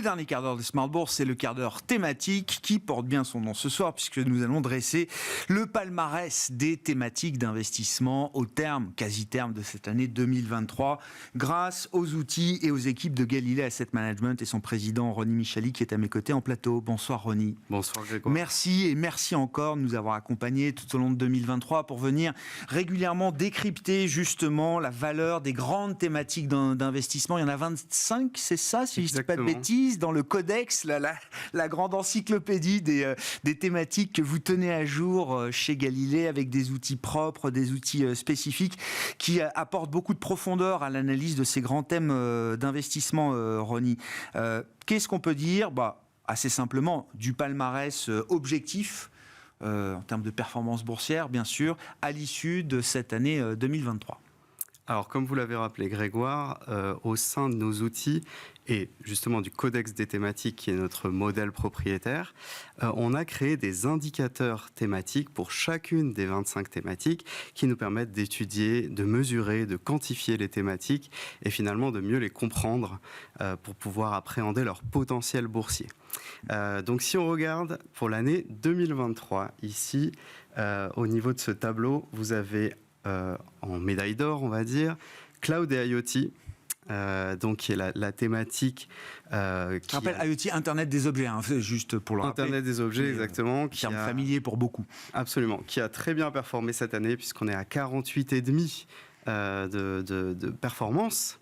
dernier quart d'heure de Smart Bourse, c'est le quart d'heure thématique qui porte bien son nom ce soir puisque nous allons dresser le palmarès des thématiques d'investissement au terme, quasi-terme de cette année 2023 grâce aux outils et aux équipes de Galilée Asset Management et son président Ronnie Michali qui est à mes côtés en plateau. Bonsoir Ronnie. Bonsoir Grégoire. Merci et merci encore de nous avoir accompagnés tout au long de 2023 pour venir régulièrement décrypter justement la valeur des grandes thématiques d'investissement. Il y en a 25, c'est ça, si je ne dis pas de bêtises, dans le codex, la grande encyclopédie des thématiques que vous tenez à jour chez Galilée avec des outils propres, des outils spécifiques qui apportent beaucoup de profondeur à l'analyse de ces grands thèmes d'investissement, Ronnie. Qu'est-ce qu'on peut dire ? Assez simplement, du palmarès objectif en termes de performance boursière, bien sûr, à l'issue de cette année 2023. Alors, comme vous l'avez rappelé, Grégoire, au sein de nos outils et justement du codex des thématiques qui est notre modèle propriétaire, on a créé des indicateurs thématiques pour chacune des 25 thématiques qui nous permettent d'étudier, de mesurer, de quantifier les thématiques et finalement de mieux les comprendre pour pouvoir appréhender leur potentiel boursier. Donc, si on regarde pour l'année 2023, ici, au niveau de ce tableau, vous avez en médaille d'or, on va dire, Cloud et IoT, donc qui est la thématique... Je rappelle, IoT, Internet des objets, juste pour le rappeler. Internet des objets, exactement. Terme familier pour beaucoup. Absolument, qui a très bien performé cette année, puisqu'on est à 48,5 de performance.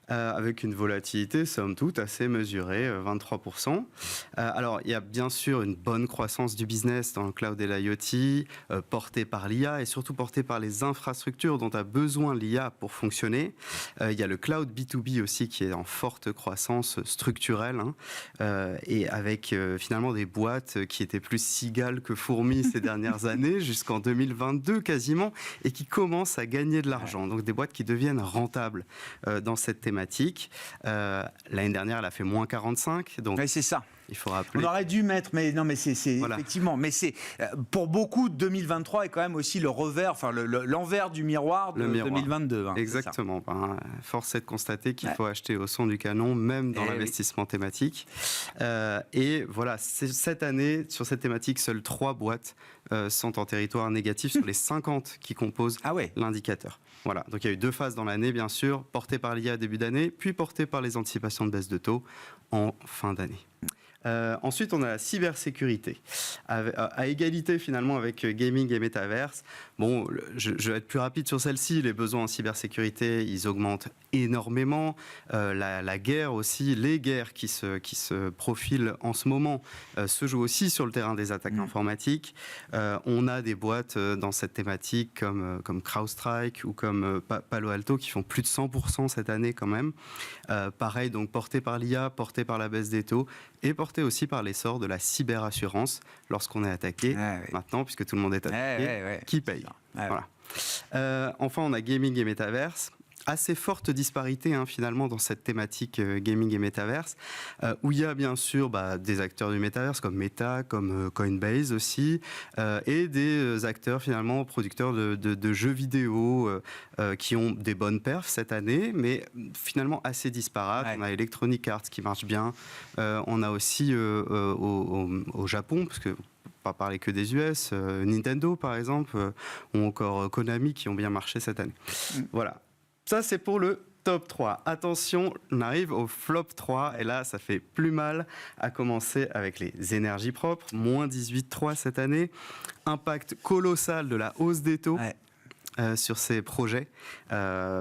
Avec une volatilité, somme toute, assez mesurée, 23%. Alors, il y a bien sûr une bonne croissance du business dans le cloud et l'IoT, portée par l'IA et surtout portée par les infrastructures dont a besoin l'IA pour fonctionner. Il y a le cloud B2B aussi qui est en forte croissance structurelle et avec finalement des boîtes qui étaient plus cigales que fourmis ces dernières années, jusqu'en 2022 quasiment, et qui commencent à gagner de l'argent. Donc, des boîtes qui deviennent rentables dans cette thématique. L'année dernière, elle a fait moins 45. Donc c'est ça. Il faut rappeler. On aurait dû mettre, mais non, mais c'est voilà. Effectivement, mais c'est pour beaucoup 2023 est quand même aussi le revers, enfin l'envers du miroir de 2022. Exactement. Force est de constater qu'il faut acheter au son du canon, même dans l'investissement thématique. Et voilà, cette année, sur cette thématique, seules 3 boîtes sont en territoire négatif sur les 50 qui composent l'indicateur. Voilà. Donc il y a eu 2 phases dans l'année, bien sûr, portées par l'IA début d'année, puis portées par les anticipations de baisse de taux en fin d'année. Ensuite, on a la cybersécurité. À égalité, finalement, avec gaming et métaverse. Bon, je vais être plus rapide sur celle-ci. Les besoins en cybersécurité, ils augmentent énormément. La guerre aussi, les guerres qui se profilent en ce moment se jouent aussi sur le terrain des attaques informatiques. On a des boîtes dans cette thématique comme CrowdStrike ou comme Palo Alto qui font plus de 100% cette année quand même. Pareil, donc porté par l'IA, porté par la baisse des taux et porté aussi par l'essor de la cyberassurance lorsqu'on est attaqué maintenant, puisque tout le monde est attaqué, qui paye. Voilà. Enfin, on a gaming et métaverse. Assez forte disparité finalement dans cette thématique gaming et métaverse, où il y a bien sûr des acteurs du métaverse comme Meta, comme Coinbase aussi, et des acteurs finalement producteurs de jeux vidéo qui ont des bonnes perfs cette année, mais finalement assez disparates. On a Electronic Arts qui marche bien, on a aussi au Japon, parce que pas parler que des US, Nintendo par exemple, ou encore Konami qui ont bien marché cette année. Voilà. Ça, c'est pour le top 3. Attention, on arrive au flop 3. Et là, ça fait plus mal, à commencer avec les énergies propres. Moins 18,3 cette année. Impact colossal de la hausse des taux. Sur ces projets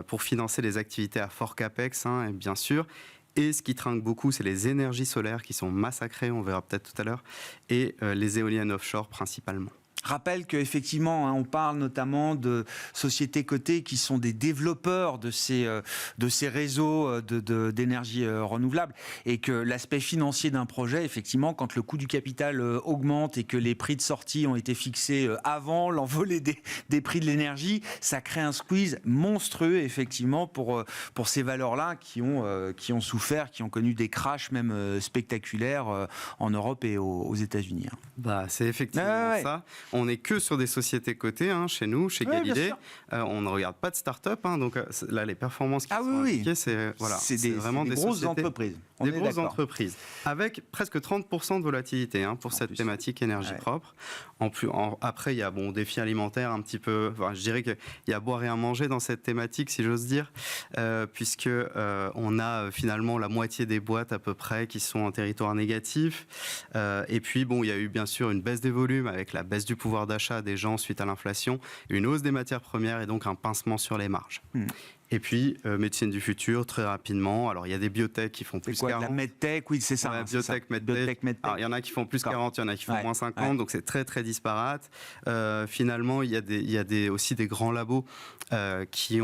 pour financer les activités à fort capex, et bien sûr. Et ce qui trinque beaucoup, c'est les énergies solaires qui sont massacrées, on verra peut-être tout à l'heure, et les éoliennes offshore principalement. Rappelle qu'effectivement, on parle notamment de sociétés cotées qui sont des développeurs de ces réseaux d'énergie renouvelable et que l'aspect financier d'un projet, effectivement, quand le coût du capital augmente et que les prix de sortie ont été fixés avant l'envolée des prix de l'énergie, ça crée un squeeze monstrueux, effectivement, pour ces valeurs-là qui ont souffert, qui ont connu des crashs même spectaculaires en Europe et aux États-Unis. C'est effectivement ça. on n'est que sur des sociétés cotées chez nous, chez Galilée. On ne regarde pas de start-up. Donc là, les performances qui sont indiquées, c'est vraiment des grosses entreprises. Des grosses entreprises, avec presque 30% de volatilité pour cette thématique énergie propre. Après, il y a défi alimentaire un petit peu. Je dirais qu'il y a à boire et à manger dans cette thématique, si j'ose dire, puisque on a finalement la moitié des boîtes à peu près qui sont en territoire négatif. Et puis, il y a eu bien sûr une baisse des volumes avec la baisse du pouvoir d'achat des gens suite à l'inflation, une hausse des matières premières et donc un pincement sur les marges. Et puis, médecine du futur, très rapidement. Alors, il y a des biotech qui font plus 40. La medtech, oui, c'est ça. Biotech, medtech. Alors, il y en a qui font plus 40, il y en a qui font moins 50. Donc, c'est très, très disparate. Finalement, il y a aussi des grands labos qui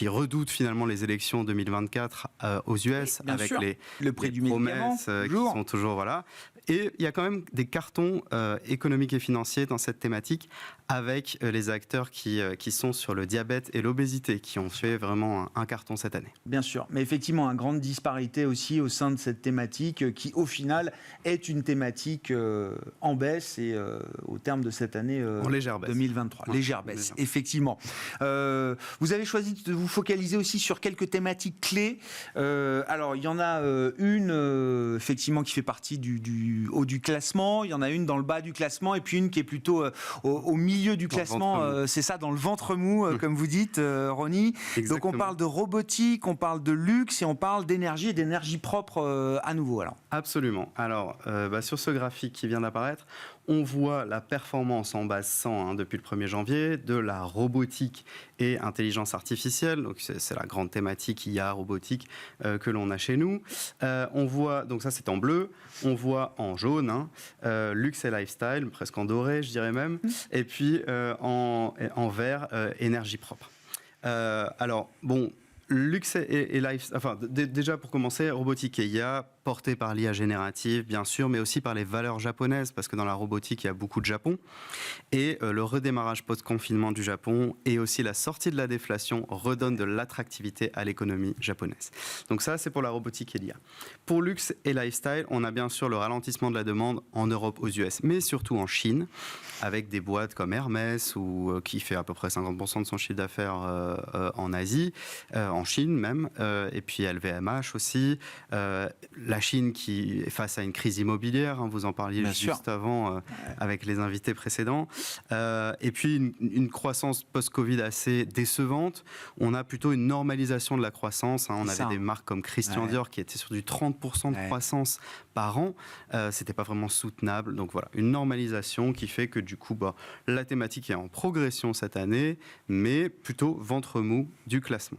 redoutent finalement les élections 2024 aux US, avec le prix du promesses qui sont toujours... Voilà. Et il y a quand même des cartons économiques et financiers dans cette thématique, avec les acteurs qui sont sur le diabète et l'obésité, qui ont fait vraiment un carton cette année. Bien sûr, mais effectivement, une grande disparité aussi au sein de cette thématique, qui au final est une thématique en baisse et au terme de cette année en légère baisse. 2023. Légère baisse, effectivement. Vous avez choisi de vous focaliser aussi sur quelques thématiques clés. Alors, il y en a une, effectivement, qui fait partie du haut du classement, il y en a une dans le bas du classement, et puis une qui est plutôt au milieu du classement, c'est ça, dans le ventre mou, comme vous dites, Ronnie. Donc on parle de robotique, on parle de luxe et on parle d'énergie et d'énergie propre à nouveau. Alors. Absolument. Alors, sur ce graphique qui vient d'apparaître, on voit la performance en base 100 depuis le 1er janvier de la robotique et intelligence artificielle. Donc c'est la grande thématique IA robotique que l'on a chez nous. On voit, donc ça c'est en bleu, on voit en jaune, luxe et lifestyle, presque en doré je dirais même, et puis en vert, énergie propre. Luxe et life, déjà pour commencer, robotique et IA, porté par l'IA générative, bien sûr, mais aussi par les valeurs japonaises, parce que dans la robotique, il y a beaucoup de Japon. Et le redémarrage post-confinement du Japon et aussi la sortie de la déflation redonnent de l'attractivité à l'économie japonaise. Donc ça, c'est pour la robotique et l'IA. Pour luxe et lifestyle, on a bien sûr le ralentissement de la demande en Europe, aux US, mais surtout en Chine, avec des boîtes comme Hermès, qui fait à peu près 50% de son chiffre d'affaires en Asie, en Chine même, et puis LVMH aussi. La Chine qui est face à une crise immobilière, vous en parliez juste avant avec les invités précédents, et puis une croissance post-Covid assez décevante. On a plutôt une normalisation de la croissance. On avait des marques comme Christian Dior qui étaient sur du 30% de croissance par an. C'était pas vraiment soutenable. Donc voilà, une normalisation qui fait que du coup, la thématique est en progression cette année, mais plutôt ventre mou du classement.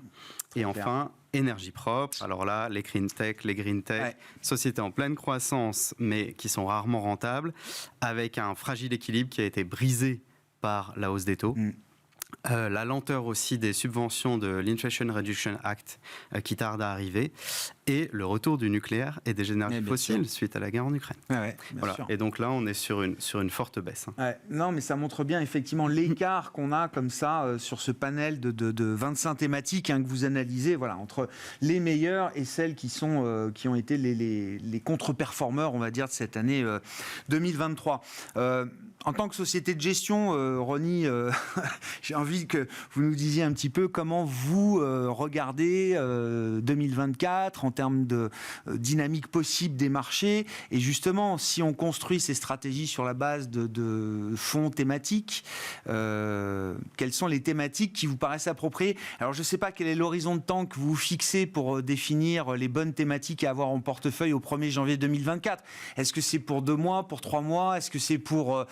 Et enfin, énergie propre. Alors là, les green tech, sociétés en pleine croissance, mais qui sont rarement rentables, avec un fragile équilibre qui a été brisé par la hausse des taux. La lenteur aussi des subventions de l'Inflation Reduction Act qui tarde à arriver, et le retour du nucléaire et des énergies fossiles suite à la guerre en Ukraine. Et donc là, on est sur une forte baisse. Non, mais ça montre bien effectivement l'écart qu'on a comme ça sur ce panel de 25 thématiques que vous analysez, entre les meilleures et celles qui ont été les contre-performeurs, on va dire, de cette année 2023. En tant que société de gestion, Ronnie, j'ai envie que vous nous disiez un petit peu comment vous regardez 2024 en termes de dynamique possible des marchés. Et justement, si on construit ces stratégies sur la base de fonds thématiques, quelles sont les thématiques qui vous paraissent appropriées? Alors, je ne sais pas quel est l'horizon de temps que vous fixez pour définir les bonnes thématiques à avoir en portefeuille au 1er janvier 2024. Est-ce que c'est pour 2 mois, pour 3 mois? Est-ce que c'est pour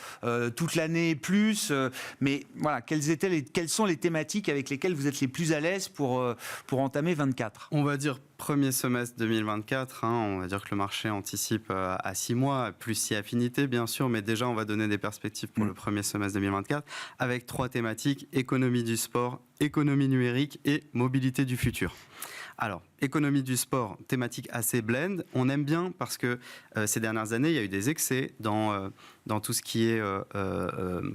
toute l'année et plus? Mais voilà, quelles sont les thématiques avec lesquelles vous êtes les plus à l'aise pour entamer 24? On va dire premier semestre 2024, on va dire que le marché anticipe à 6 mois, plus si affinité bien sûr, mais déjà on va donner des perspectives pour le premier semestre 2024 avec 3 thématiques: économie du sport, économie numérique et mobilité du futur. Alors, économie du sport, thématique assez blend. On aime bien parce que ces dernières années, il y a eu des excès dans tout ce qui est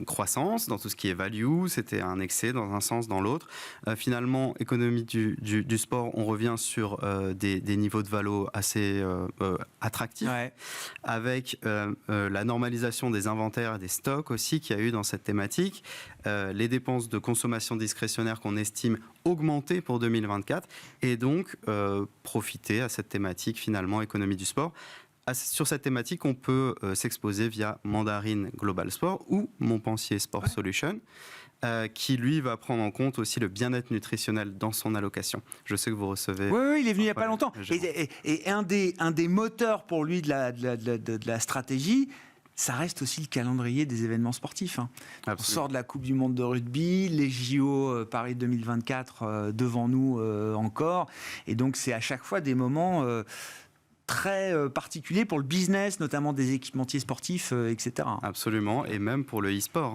croissance, dans tout ce qui est value. C'était un excès dans un sens, dans l'autre. Finalement, économie du sport, on revient sur des niveaux de valo assez attractifs, avec la normalisation des inventaires et des stocks aussi qu'il y a eu dans cette thématique, les dépenses de consommation discrétionnaire qu'on estime augmenter pour 2024, et donc profiter à cette thématique finalement économie du sport. Sur cette thématique, on peut s'exposer via Mandarin Global Sport ou Montpensier Sport Solution, qui lui va prendre en compte aussi le bien-être nutritionnel dans son allocation. Je sais que vous recevez... Oui, il est venu il n'y a pas longtemps. Et un des moteurs pour lui de la stratégie, ça reste aussi le calendrier des événements sportifs. On sort de la Coupe du Monde de rugby, les JO Paris 2024 devant nous encore. Et donc, c'est à chaque fois des moments très particuliers pour le business, notamment des équipementiers sportifs, etc. Absolument, et même pour le e-sport.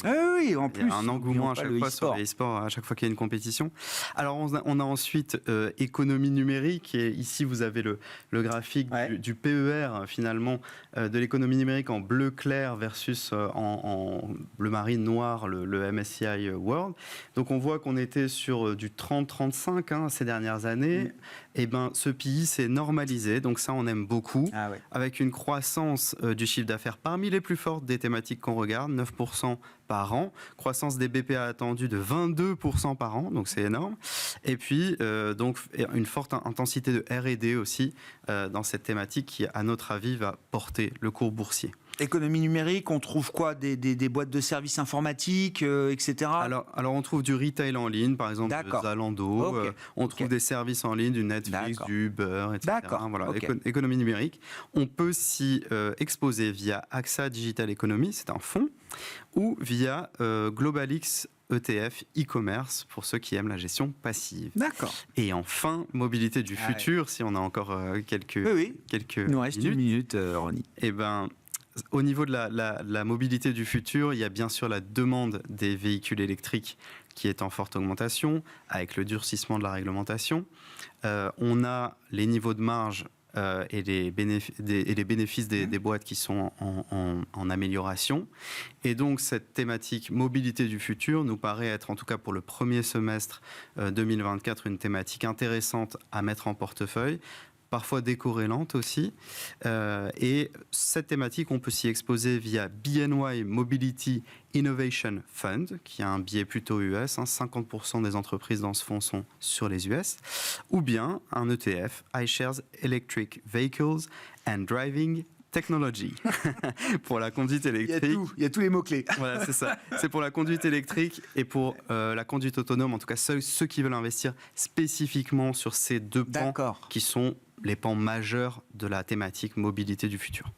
Oui, en plus. Il y a un engouement à chaque fois sur le e-sport, à chaque fois qu'il y a une compétition. Alors, on a ensuite économie numérique, et ici, vous avez le graphique du PER, finalement, de l'économie numérique en bleu clair versus en bleu marine noir, le MSCI World. Donc, on voit qu'on était sur du 30-35 ces dernières années. Et ce pays s'est normalisé, donc ça on aime beaucoup, avec une croissance du chiffre d'affaires parmi les plus fortes des thématiques qu'on regarde, 9% par an, croissance des BPA attendue de 22% par an, donc c'est énorme, et puis donc une forte intensité de R&D aussi dans cette thématique qui, à notre avis, va porter le cours boursier. Économie numérique, on trouve quoi, des boîtes de services informatiques, etc. Alors on trouve du retail en ligne, par exemple Zalando. On trouve des services en ligne, du Netflix, du Uber, etc. Voilà, économie numérique. On peut s'y exposer via AXA Digital Economy, c'est un fonds, ou via Globalix ETF e-commerce pour ceux qui aiment la gestion passive. D'accord. Et enfin, mobilité du futur, si on a encore quelques Il nous reste une minute, Ronnie. Au niveau de la mobilité du futur, il y a bien sûr la demande des véhicules électriques qui est en forte augmentation, avec le durcissement de la réglementation. On a les niveaux de marge et les bénéfices des boîtes qui sont en amélioration. Et donc, cette thématique mobilité du futur nous paraît être, en tout cas pour le premier semestre 2024, une thématique intéressante à mettre en portefeuille, parfois décorrélante aussi. Et cette thématique, on peut s'y exposer via BNY Mobility Innovation Fund, qui a un biais plutôt US, 50% des entreprises dans ce fonds sont sur les US, ou bien un ETF, iShares Electric Vehicles and Driving Technology, pour la conduite électrique. Il y a tous les mots-clés. Voilà, c'est ça. C'est pour la conduite électrique et pour la conduite autonome, en tout cas ceux qui veulent investir spécifiquement sur ces deux pans qui sont les pans majeurs de la thématique mobilité du futur.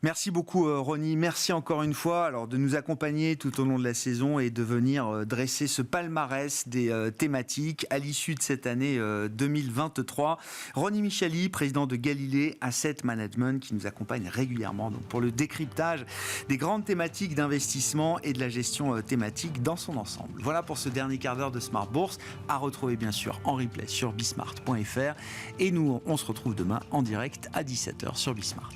Merci beaucoup Ronnie, merci encore une fois de nous accompagner tout au long de la saison et de venir dresser ce palmarès des thématiques à l'issue de cette année 2023. Ronnie Michali, président de Galilée Asset Management, qui nous accompagne régulièrement pour le décryptage des grandes thématiques d'investissement et de la gestion thématique dans son ensemble. Voilà pour ce dernier quart d'heure de Smart Bourse, à retrouver bien sûr en replay sur bismart.fr, et nous on se retrouve demain en direct à 17h sur Bismart.